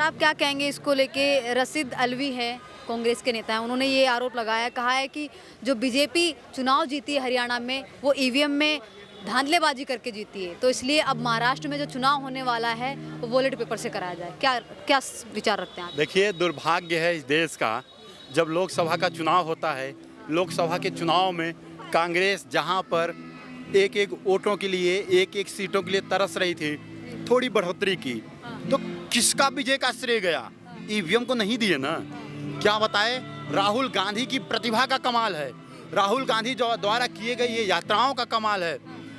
आप क्या कहेंगे इसको लेके? रशीद अलवी है, कांग्रेस के नेता हैं, उन्होंने ये आरोप लगाया, कहा है कि जो बीजेपी चुनाव जीती है हरियाणा में वो ईवीएम में धांधलेबाजी करके जीती है, तो इसलिए अब महाराष्ट्र में जो चुनाव होने वाला है वो बैलेट पेपर से कराया जाए। क्या क्या विचार रखते हैं आप? देखिए, दुर्भाग्य है इस देश का, जब लोकसभा का चुनाव होता है, लोकसभा के चुनाव में कांग्रेस जहां पर एक एक वोटों के लिए, एक एक सीटों के लिए तरस रही थी, थोड़ी बढ़ोतरी की, तो किसका विजय का श्रेय गया? ईवीएम को नहीं दिए ना। क्या बताए, राहुल गांधी की प्रतिभा का कमाल है, राहुल गांधी जो द्वारा किए गए ये यात्राओं का कमाल है।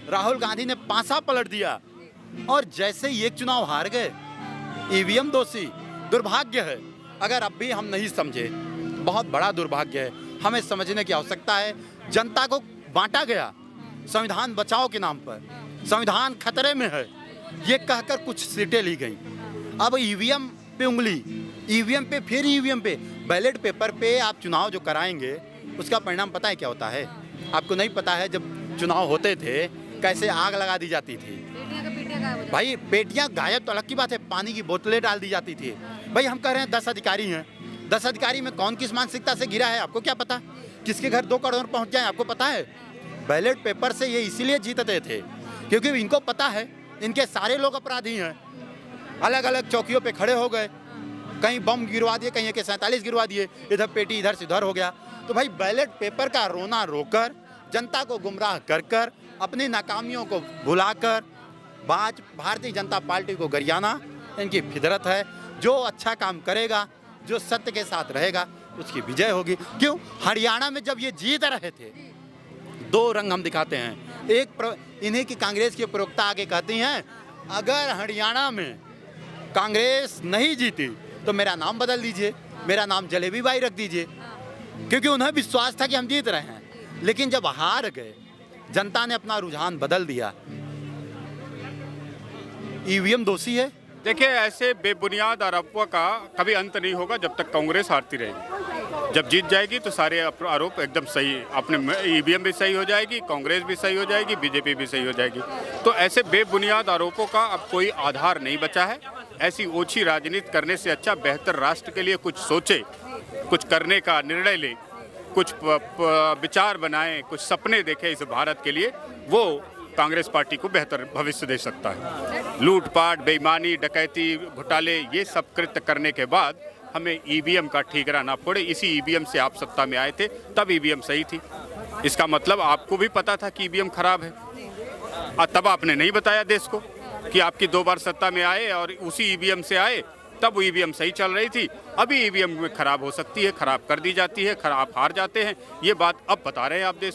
राहुल गांधी ने पासा पलट दिया और जैसे ही एक चुनाव हार गए, ईवीएम दोषी। दुर्भाग्य है, अगर अब भी हम नहीं समझे, बहुत बड़ा दुर्भाग्य है। हमें समझने की आवश्यकता है। जनता को बांटा गया संविधान बचाओ के नाम पर, संविधान खतरे में है ये कहकर कुछ सीटें ली गई। अब ईवीएम पे उंगली, ईवीएम पे फिर ईवीएम पे, बैलेट पेपर पे आप चुनाव जो कराएंगे उसका परिणाम पता है क्या होता है? आपको नहीं पता है, जब चुनाव होते थे कैसे आग लगा दी जाती थी भाई। पेटियां गायब तो अलग की बात है, पानी की बोतलें डाल दी जाती थी भाई। हम कह रहे हैं 10 अधिकारी हैं, 10 अधिकारी में कौन किस मानसिकता से गिरा है आपको क्या पता? किसके घर 2 करोड़ पहुंच जाए आपको पता है? बैलेट पेपर से ये इसीलिए जीतते थे क्योंकि इनको पता है इनके सारे लोग अपराधी हैं। अलग अलग चौकियों पे खड़े हो गए, कहीं बम गिरवा दिए, कहीं AK-47 गिरवा दिए, इधर पेटी इधर से उधर हो गया। तो भाई बैलेट पेपर का रोना रोकर, जनता को गुमराह कर कर, अपनी नाकामियों को भुलाकर भारतीय जनता पार्टी को गरियाना इनकी फितरत है। जो अच्छा काम करेगा, जो सत्य के साथ रहेगा, उसकी विजय होगी। क्यों? हरियाणा में जब ये जीत रहे थे, 2 रंग हम दिखाते हैं। इन्हीं की कांग्रेस के प्रवक्ता आगे कहती हैं, अगर हरियाणा में कांग्रेस नहीं जीती तो मेरा नाम बदल दीजिए, मेरा नाम जलेबी बाई रख दीजिए, क्योंकि उन्हें विश्वास था कि हम जीत रहे हैं। लेकिन जब हार गए, जनता ने अपना रुझान बदल दिया। ईवीएम दोषी है। देखिए, ऐसे बेबुनियाद आरोपों का कभी अंत नहीं होगा जब तक कांग्रेस हारती रहेगी। जब जीत जाएगी तो सारे आरोप एकदम सही, अपने ईवीएम भी सही हो जाएगी, कांग्रेस भी सही हो जाएगी, बीजेपी भी सही हो जाएगी। तो ऐसे बेबुनियाद आरोपों का अब कोई आधार नहीं बचा है। ऐसी ओछी राजनीति करने से अच्छा बेहतर राष्ट्र के लिए कुछ सोचे, कुछ करने का निर्णय ले, कुछ विचार बनाएं, कुछ सपने देखें इस भारत के लिए, वो कांग्रेस पार्टी को बेहतर भविष्य दे सकता है। लूटपाट, बेईमानी, डकैती, घोटाले, ये सब कृत्य करने के बाद हमें ईवीएम का ठीकरा ना पड़े। इसी ईवीएम से आप सत्ता में आए थे, तब ईवीएम सही थी। इसका मतलब आपको भी पता था कि ईवीएम खराब है, और तब आपने नहीं बताया देश को कि आपकी 2 बार सत्ता में आए और उसी ईवीएम से आए, तब ईवीएम सही चल रही थी। अभी ईवीएम में खराब हो सकती है, खराब कर दी जाती है, खराब हार जाते हैं, ये बात अब बता रहे हैं आप देश